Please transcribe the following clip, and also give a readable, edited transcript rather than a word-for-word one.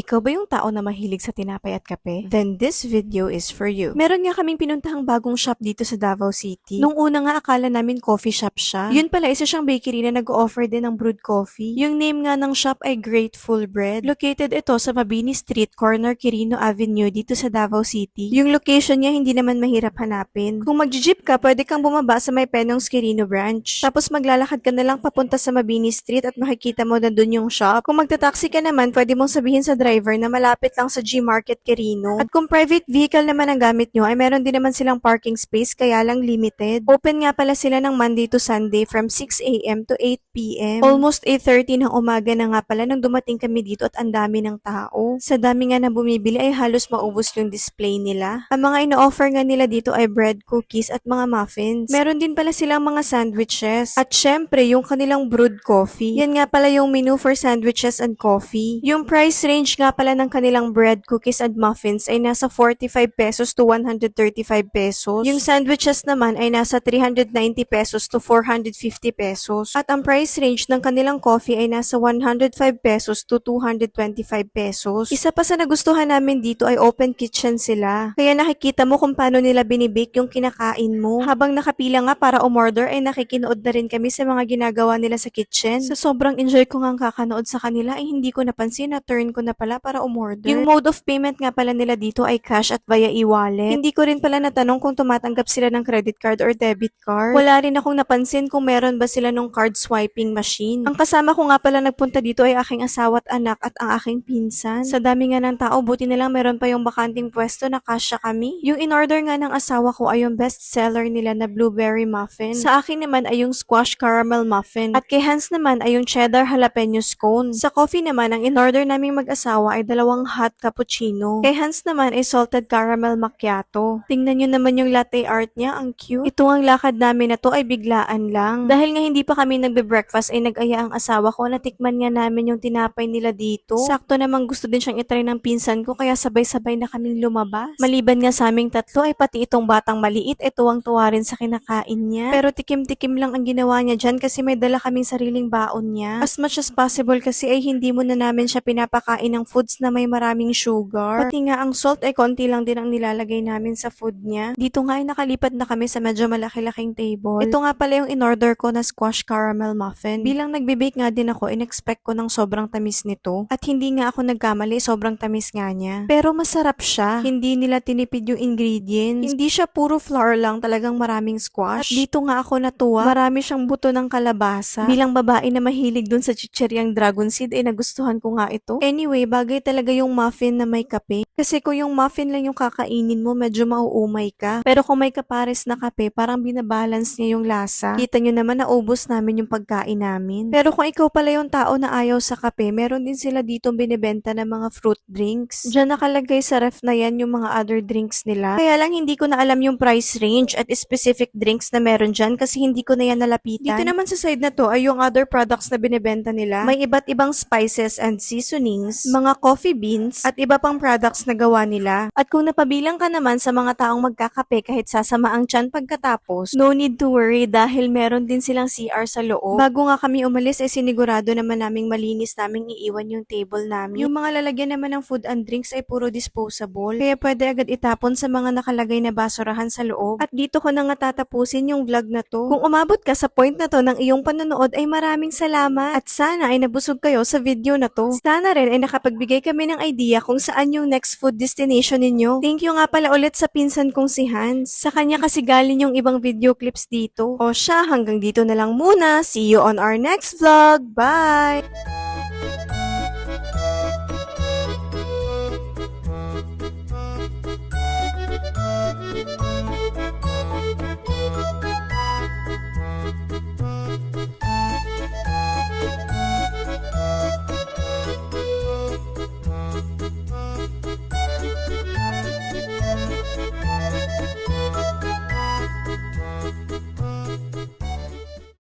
Ikaw ba yung tao na mahilig sa tinapay at kape? Then this video is for you. Meron nga kaming pinuntahang bagong shop dito sa Davao City. Nung una nga akala namin coffee shop siya. Yun pala isa siyang bakery na nag-offer din ng brewed coffee. Yung name nga ng shop ay Grateful Bread. Located ito sa Mabini Street, corner Quirino Avenue dito sa Davao City. Yung location niya hindi naman mahirap hanapin. Kung mag-jeep ka, pwede kang bumaba sa may Penong's Quirino branch. Tapos maglalakad ka na lang papunta sa Mabini Street at makikita mo na dun yung shop. Kung magta-taxi ka naman, pwede mong sabihin sa driver na malapit lang sa G-Market Quirino. At kung private vehicle naman ang gamit nyo, ay meron din naman silang parking space kaya lang limited. Open nga pala sila ng Monday to Sunday from 6 a.m. to 8 p.m. Almost 8:30 ng umaga na nga pala nang dumating kami dito at ang dami ng tao. Sa dami nga na bumibili ay halos maubos yung display nila. Ang mga ino-offer nga nila dito ay bread, cookies at mga muffins. Meron din pala silang mga sandwiches. At syempre, yung kanilang brewed coffee. Yan nga pala yung menu for sandwiches and coffee. Yung price range nga pala ng kanilang bread, cookies, and muffins ay nasa 45 pesos to 135 pesos. Yung sandwiches naman ay nasa 390 pesos to 450 pesos. At ang price range ng kanilang coffee ay nasa 105 pesos to 225 pesos. Isa pa sa nagustuhan namin dito ay open kitchen sila. Kaya nakikita mo kung paano nila binibake yung kinakain mo. Habang nakapila nga para umorder ay nakikinood na rin kami sa mga ginagawa nila sa kitchen. Sa sobrang enjoy ko nga kakanood sa kanila ay hindi ko napansin na turn ko na pala para umorder. Yung mode of payment nga pala nila dito ay cash at via e-wallet. Hindi ko rin pala natanong kung tumatanggap sila ng credit card or debit card. Wala rin akong napansin kung meron ba sila nung card swiping machine. Ang kasama ko nga pala nagpunta dito ay aking asawa at anak at ang aking pinsan. Sa dami nga ng tao, buti na lang meron pa yung bakanting pwesto na kasya kami. Yung in-order nga ng asawa ko ay yung best seller nila na blueberry muffin. Sa akin naman ay yung squash caramel muffin. At kay Hans naman ay yung cheddar jalapeno scone. Sa coffee naman, ang in-order naming mag-asawa ay 2 hot cappuccino. Kay Hans naman ay salted caramel macchiato. Tingnan nyo naman yung latte art niya, ang cute. Ito ang lakad namin na to ay biglaan lang. Dahil nga hindi pa kami nagbe-breakfast ay nag-aya ang asawa ko na tikman nga namin yung tinapay nila dito. Sakto namang gusto din siyang itry ng pinsan ko kaya sabay-sabay na kaming lumabas. Maliban nga sa aming tatlo ay pati itong batang maliit ay tuwang-tuwa rin sa kinakain niya. Pero tikim-tikim lang ang ginawa niya dyan kasi may dala kaming sariling baon niya. As much as possible kasi ay hindi muna namin siya pinapakain ng foods na may maraming sugar. Pati nga ang salt ay konti lang din ang nilalagay namin sa food niya. Dito nga ay nakalipat na kami sa medyo malaki-laking table. Ito nga pala yung in-order ko na squash caramel muffin. Bilang nagbe-bake nga din ako, in-expect ko ng sobrang tamis nito. At hindi nga ako nagkamali, sobrang tamis nga niya. Pero masarap siya. Hindi nila tinipid yung ingredients. Hindi siya puro flour lang, talagang maraming squash. At dito nga ako natuwa, marami siyang buto ng kalabasa. Bilang babae na mahilig dun sa chicheryang dragon seed, ay nagustuhan ko nga ito. Anyway, bagay talaga yung muffin na may kape. Kasi kung yung muffin lang yung kakainin mo, medyo mauumay ka. Pero kung may kapares na kape, parang binabalance niya yung lasa. Kita nyo naman na ubos namin yung pagkain namin. Pero kung ikaw pala yung tao na ayaw sa kape, meron din sila ditong binibenta ng mga fruit drinks. Diyan nakalagay sa ref na yan yung mga other drinks nila. Kaya lang hindi ko na alam yung price range at specific drinks na meron dyan kasi hindi ko na yan nalapitan. Dito naman sa side na to ay yung other products na binibenta nila. May iba't ibang spices and seasonings, mga coffee beans, at iba pang products na gawa nila. At kung napabilang ka naman sa mga taong magkakape kahit sasama ang tiyan pagkatapos, no need to worry dahil meron din silang CR sa loob. Bago nga kami umalis ay sinigurado naman naming malinis naming iiwan yung table namin. Yung mga lalagyan naman ng food and drinks ay puro disposable. Kaya pwede agad itapon sa mga nakalagay na basurahan sa loob. At dito ko na nga tatapusin yung vlog na to. Kung umabot ka sa point na to ng iyong panonood ay maraming salamat. At sana ay nabusog kayo sa video na to. Sana rin ay nakapagbigay kami ng idea kung saan yung next food destination ninyo. Thank you nga pala ulit sa pinsan kong si Hans. Sa kanya kasi galing yung ibang video clips dito. O siya, hanggang dito na lang muna. See you on our next vlog. Bye!